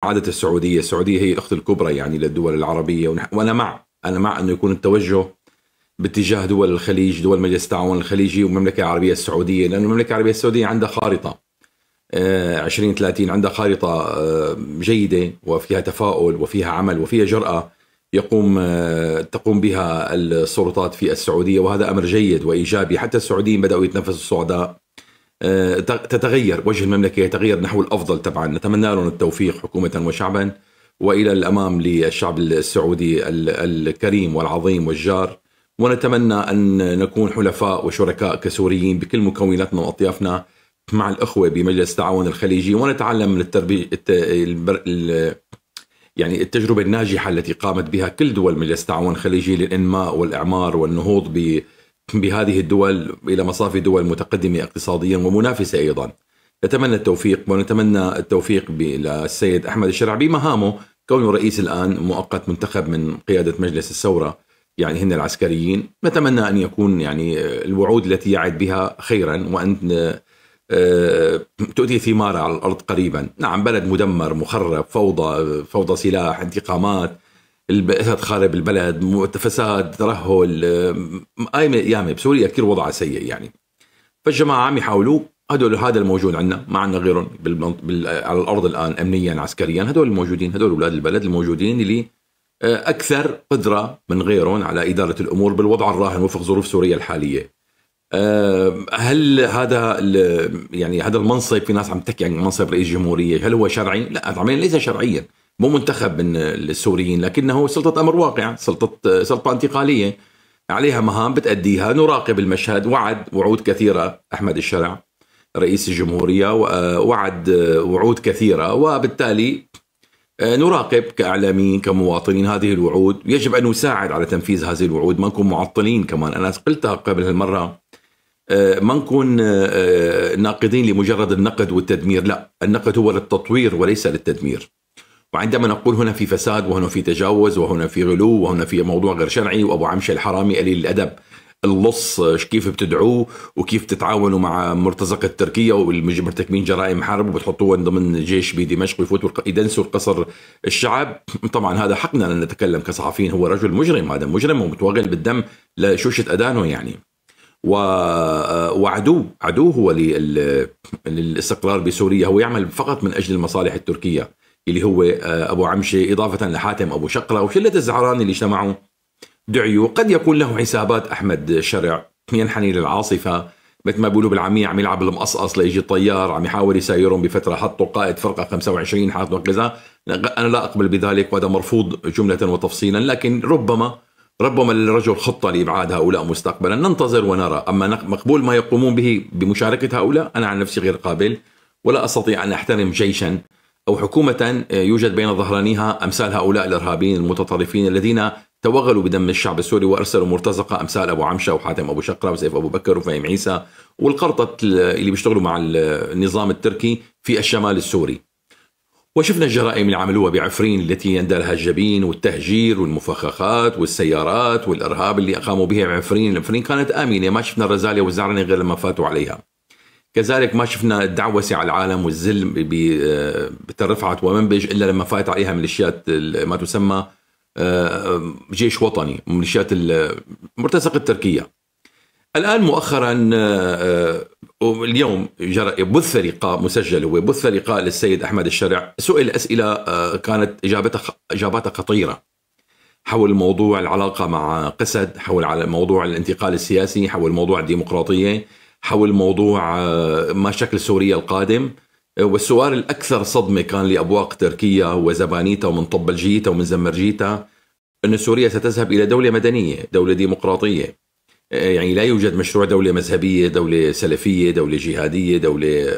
عادة السعودية هي الأخت الكبرى يعني للدول العربية، أنا مع أنه يكون التوجه باتجاه دول الخليج، دول مجلس التعاون الخليجي والمملكة العربية السعودية، لأن المملكة العربية السعودية عندها خارطة 2030، عندها خارطة جيدة وفيها تفاؤل وفيها عمل وفيها جرأة تقوم بها السلطات في السعودية، وهذا أمر جيد وإيجابي. حتى السعوديين بدأوا يتنفسوا الصعداء، تتغير وجه المملكة، يتغير نحو الأفضل. طبعا نتمنى لهم التوفيق حكومة وشعبا، وإلى الأمام للشعب السعودي الكريم والعظيم والجار. ونتمنى أن نكون حلفاء وشركاء كسوريين بكل مكوناتنا وأطيافنا مع الأخوة بمجلس التعاون الخليجي، ونتعلم من يعني التجربة الناجحة التي قامت بها كل دول مجلس التعاون الخليجي للإنماء والإعمار والنهوض بهذه الدول إلى مصافي دول متقدمة اقتصاديا ومنافسة أيضا. نتمنى التوفيق، ونتمنى التوفيق للسيد أحمد الشرع بمهامه، كونه رئيس الآن مؤقت منتخب من قيادة مجلس الثورة، يعني هن العسكريين. نتمنى أن يكون يعني الوعود التي يعد بها خيرا، وأن تؤتي ثمارها على الأرض قريبا. نعم، بلد مدمر مخرب، فوضى سلاح، انتقامات، خارب البلد، فساد، ترهل، أيامي بسوريا كثير وضعها سيء يعني. فالجماعة عم يحاولوا، هذا الموجود عندنا، ما عندنا غيرهم على الأرض الآن أمنيا عسكريا. هدول الموجودين، هدول أولاد البلد الموجودين اللي أكثر قدرة من غيرهم على إدارة الأمور بالوضع الراهن وفق ظروف سوريا الحالية. هل هذا يعني هذا المنصب، في ناس عم تحكي عن منصب رئيس جمهورية، هل هو شرعي؟ لا طبعا ليس شرعيا، مو منتخب من السوريين، لكنه سلطة أمر واقع، سلطة انتقالية عليها مهام بتأديها. نراقب المشهد. وعود كثيرة أحمد الشرع رئيس الجمهورية، وعد وعود كثيرة، وبالتالي نراقب كإعلاميين كمواطنين هذه الوعود. يجب أن نساعد على تنفيذ هذه الوعود، ما نكون معطلين. كمان أنا قلتها قبل هالمرة، ما نكون ناقدين لمجرد النقد والتدمير، لا، النقد هو للتطوير وليس للتدمير. وعندما نقول هنا في فساد، وهنا في تجاوز، وهنا في غلو، وهنا في موضوع غير شرعي، وأبو عمشة الحرامي قليل الأدب، اللص كيف بتدعوه وكيف تتعاونوا مع مرتزقة تركيا والمرتكبين جرائم حرب وبتحطوهم ضمن جيش بدمشق ويفوتوا يدنسوا القصر الشعب. طبعا هذا حقنا أن نتكلم كصحفيين، هو رجل مجرم، هذا مجرم ومتوغل بالدم لشوشة أدانه يعني. وعدوه هو للاستقرار بسوريا، هو يعمل فقط من أجل المصالح التركية، اللي هو أبو عمشة، إضافة لحاتم أبو شقرة وشلة الزعراني اللي اجتمعوا دعيوا. قد يكون له حسابات أحمد الشرع، ينحني للعاصفة مثل ما بيقولوا بالعامية، عم يلعب المقصقص ليجي الطيار، عم يحاول يسايرهم بفترة، حطوا قائد فرقة 25 حاطوا كذا. أنا لا أقبل بذلك، وهذا مرفوض جملة وتفصيلا. لكن ربما للرجل خطة لإبعاد هؤلاء مستقبلا، ننتظر ونرى. أما مقبول ما يقومون به بمشاركة هؤلاء، أنا عن نفسي غير قابل، ولا أستطيع أن أحترم جيشا أو حكومة يوجد بين ظهرانيها أمثال هؤلاء الإرهابيين المتطرفين الذين توغلوا بدم الشعب السوري وأرسلوا مرتزقة أمثال أبو عمشة وحاتم أبو شقرة وسيف أبو بكر وفهيم عيسى والقرطة اللي بيشتغلوا مع النظام التركي في الشمال السوري. وشفنا الجرائم اللي عملوها بعفرين التي يندلها الجبين، والتهجير والمفخخات والسيارات والإرهاب اللي قاموا به بعفرين. كانت آمنة، ما شفنا الرزالة والزعرنة غير لما فاتوا عليها. كذلك ما شفنا الدعوسة على العالم والذل بترفعت ومنبج إلا لما فات عليها ميليشيات ما تسمى جيش وطني، ميليشيات المرتزقة التركية. الآن مؤخرا اليوم بث لقاء مسجل، هو بث لقاء للسيد أحمد الشرع، سئل أسئلة كانت إجاباتها خطيرة حول موضوع العلاقة مع قسد، حول على موضوع الانتقال السياسي، حول موضوع الديمقراطية، حول موضوع ما شكل سوريا القادم. والسؤال الأكثر صدمة كان لأبواق تركيا وزبانيتها ومن طبلجيتها ومن زمرجيتها، أن سوريا ستذهب إلى دولة مدنية، دولة ديمقراطية. يعني لا يوجد مشروع دولة مذهبية، دولة سلفية، دولة جهادية، دولة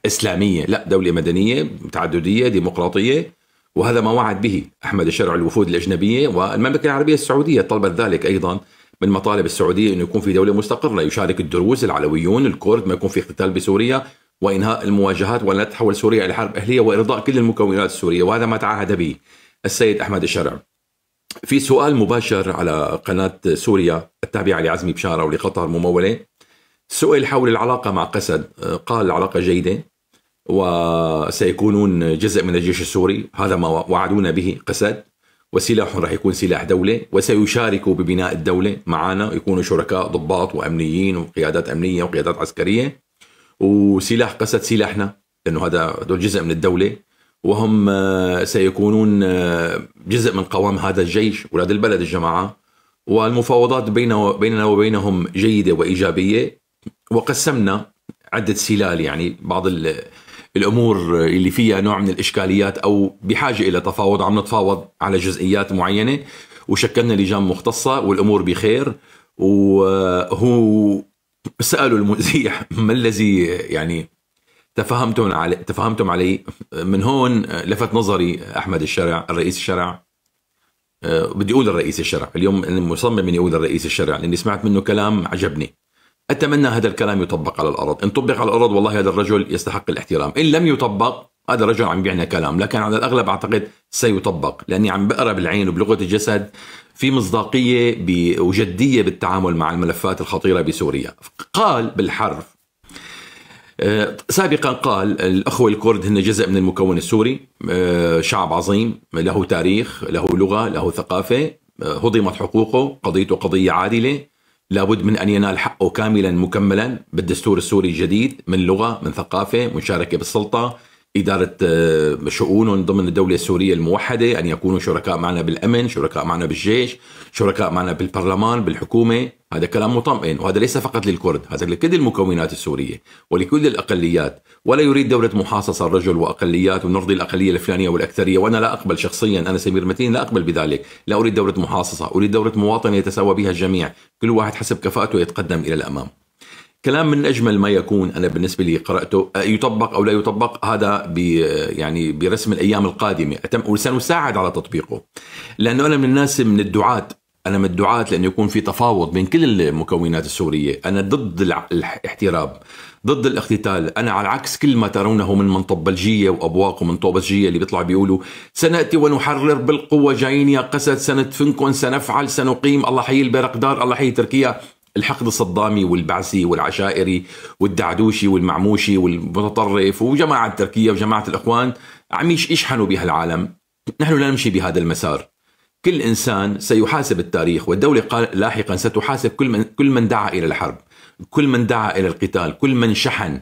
إسلامية، لا، دولة مدنية تعددية ديمقراطية. وهذا ما وعد به أحمد الشرع الوفود الأجنبية، والمملكة العربية السعودية طلبت ذلك أيضا من مطالب السعودية، أنه يكون في دولة مستقرة يشارك الدروز، العلويون، الكرد، ما يكون في اقتتال بسوريا، وإنهاء المواجهات، ولا تحول سوريا إلى حرب أهلية، وإرضاء كل المكونات السورية. وهذا ما تعهد به السيد أحمد الشرع. في سؤال مباشر على قناة سوريا التابعة لعزمي بشارة ولقطر ممولة، سئل حول العلاقة مع قسد، قال العلاقة جيدة، وسيكونون جزء من الجيش السوري، هذا ما وعدونا به قسد، وسلاحهم راح يكون سلاح دولة، وسيشاركوا ببناء الدولة معنا، يكونوا شركاء ضباط وأمنيين وقيادات أمنية وقيادات عسكرية. وسلاح قسد سلاحنا، لأنه هذول جزء من الدولة، وهم سيكونون جزء من قوام هذا الجيش ولاد البلد الجماعة. والمفاوضات بيننا وبينهم جيدة وإيجابية، وقسمنا عدة سلال، يعني بعض الأمور اللي فيها نوع من الإشكاليات أو بحاجة إلى تفاوض عم نتفاوض على جزئيات معينة، وشكلنا لجان مختصة والأمور بخير. وهو سألوا المذيع ما الذي يعني تفهمتم علي. من هون لفت نظري أحمد الشرع الرئيس الشرع. بدي أقول الرئيس الشرع اليوم، أنا مصمم إني أقول الرئيس الشرع لأني سمعت منه كلام عجبني. أتمنى هذا الكلام يطبق على الأرض. إن طبق على الأرض والله هذا الرجل يستحق الاحترام. إن لم يطبق هذا الرجل عم بيعنا كلام، لكن على الأغلب أعتقد سيطبق، لأني عم بقرأ بالعين وبلغة الجسد في مصداقية وجدية بالتعامل مع الملفات الخطيرة بسوريا. قال بالحرف سابقا، قال الأخوة الكرد هن جزء من المكون السوري، شعب عظيم له تاريخ، له لغة، له ثقافة، هضمت حقوقه، قضيته قضية عادلة، لابد من أن ينال حقه كاملا مكملا بالدستور السوري الجديد، من لغة، من ثقافة، مشاركة بالسلطة، إدارة شؤونهم ضمن الدولة السورية الموحدة، أن يكونوا شركاء معنا بالأمن، شركاء معنا بالجيش، شركاء معنا بالبرلمان، بالحكومة. هذا كلام مطمئن، وهذا ليس فقط للكرد، هذا لكل المكونات السورية ولكل الأقليات. ولا يريد دولة محاصصة الرجل وأقليات ونرضي الأقلية الفلانية والأكثرية، وأنا لا أقبل شخصيا، أنا سمير متين لا أقبل بذلك. لا أريد دولة محاصصة، أريد دولة مواطنة يتساوى بها الجميع، كل واحد حسب كفاءته يتقدم إلى الأمام. كلام من أجمل ما يكون. أنا بالنسبة لي قرأته، يطبق أو لا يطبق هذا يعني برسم الأيام القادمة، وسنساعد على تطبيقه، لأنه أنا من الناس، من الدعاة، أنا من الدعاة لأنه يكون في تفاوض بين كل المكونات السورية. أنا ضد الاحتراب، ضد الاقتتال. أنا على عكس كل ما ترونه من منطبلجية وأبواق ومن طوبسجية اللي بيطلعوا بيقولوا سنأتي ونحرر بالقوة، جايين يا قسد، سندفنكم، سنفعل، سنقيم، الله حي البيرقدار، الله حي تركيا. الحقد الصدامي والبعثي والعشائري والدعدوشي والمعموشي والمتطرف وجماعة تركيا وجماعة الإخوان عم يشحنوا بها العالم. نحن لا نمشي بهذا المسار. كل إنسان سيحاسب التاريخ، والدولة قال لاحقا ستحاسب كل من دعا إلى الحرب، كل من دعا إلى القتال، كل من شحن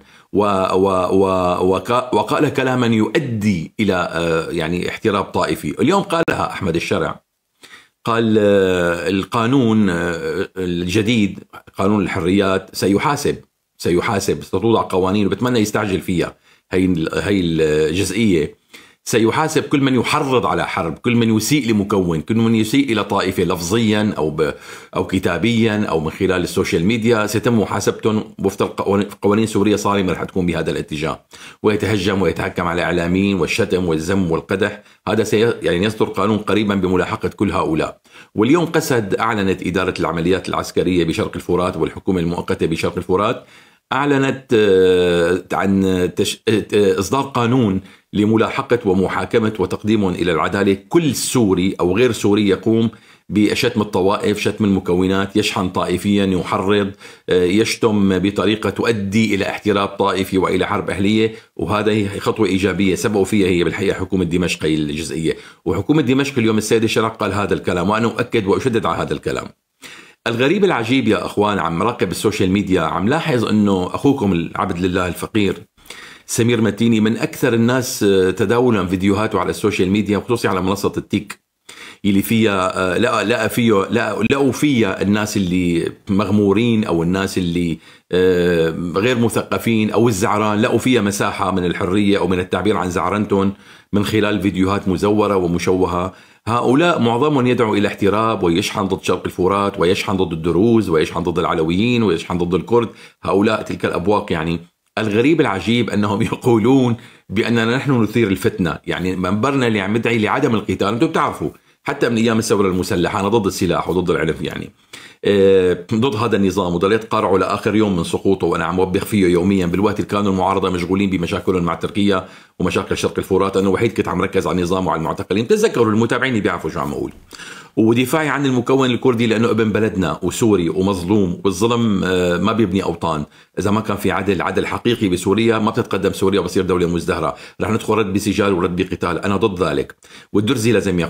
وقال كلاما يؤدي إلى يعني احتراب طائفي. اليوم قالها أحمد الشرع، قال القانون الجديد، قانون الحريات، سيحاسب ستوضع قوانين، وبتمنى يستعجل فيها هي الجزئية. سيحاسب كل من يحرض على حرب، كل من يسيء لمكون، كل من يسيء إلى طائفة لفظيا أو كتابيا أو من خلال السوشيال ميديا، سيتم محاسبتهم وفق قوانين سورية صارمة رح تكون بهذا الاتجاه. ويتهجم ويتحكم على الإعلاميين والشتم والذم والقدح، هذا يعني يصدر قانون قريبا بملاحقة كل هؤلاء. واليوم قسد أعلنت إدارة العمليات العسكرية بشرق الفرات والحكومة المؤقتة بشرق الفرات، أعلنت عن إصدار قانون لملاحقة ومحاكمة وتقديمهم إلى العدالة كل سوري أو غير سوري يقوم بشتم الطوائف، شتم المكونات، يشحن طائفيا، يحرض، يشتم بطريقة تؤدي إلى احتراب طائفي وإلى حرب أهلية. وهذه خطوة إيجابية سبقوا فيها هي بالحقيقة حكومة دمشق الجزئية. وحكومة دمشق اليوم السيد الشرع قال هذا الكلام، وأنا أؤكد وأشدد على هذا الكلام. الغريب العجيب يا أخوان، عم راقب السوشيال ميديا، عم لاحظ أنه أخوكم العبد لله الفقير سمير متيني من أكثر الناس تداولا فيديوهاته على السوشيال ميديا، وخصوصا على منصة التيك، اللي فيها لقوا فيها الناس اللي مغمورين أو الناس اللي غير مثقفين أو الزعران، لقوا فيها مساحة من الحرية أو من التعبير عن زعرنتهم من خلال فيديوهات مزورة ومشوهة. هؤلاء معظمهم يدعو إلى احتراب ويشحن ضد شرق الفرات، ويشحن ضد الدروز، ويشحن ضد العلويين، ويشحن ضد الكرد، هؤلاء تلك الأبواق. يعني الغريب العجيب أنهم يقولون بأننا نحن نثير الفتنة، يعني منبرنا اللي عم يدعي لعدم القتال. أنتم بتعرفوا حتى من أيام الثورة المسلحة أنا ضد السلاح وضد العنف يعني، ضد هذا النظام، وضليت قارعه لآخر يوم من سقوطه، وأنا عم وبخ فيه يوميا بالوقت اللي كانوا المعارضة مشغولين بمشاكلهم مع تركيا ومشاكل شرق الفرات. أنا وحيد كنت عم ركز على النظام وعلى المعتقلين. تذكروا المتابعين بيعرفوا شو عم أقول. ودفاعي عن المكون الكردي لأنه ابن بلدنا وسوري ومظلوم، والظلم ما بيبني أوطان. إذا ما كان في عدل حقيقي بسوريا ما بتتقدم سوريا، بصير دولة مزدهرة، رح ندخل رد بسجال ورد بقتال. أنا ضد ذلك، والدرزي لازم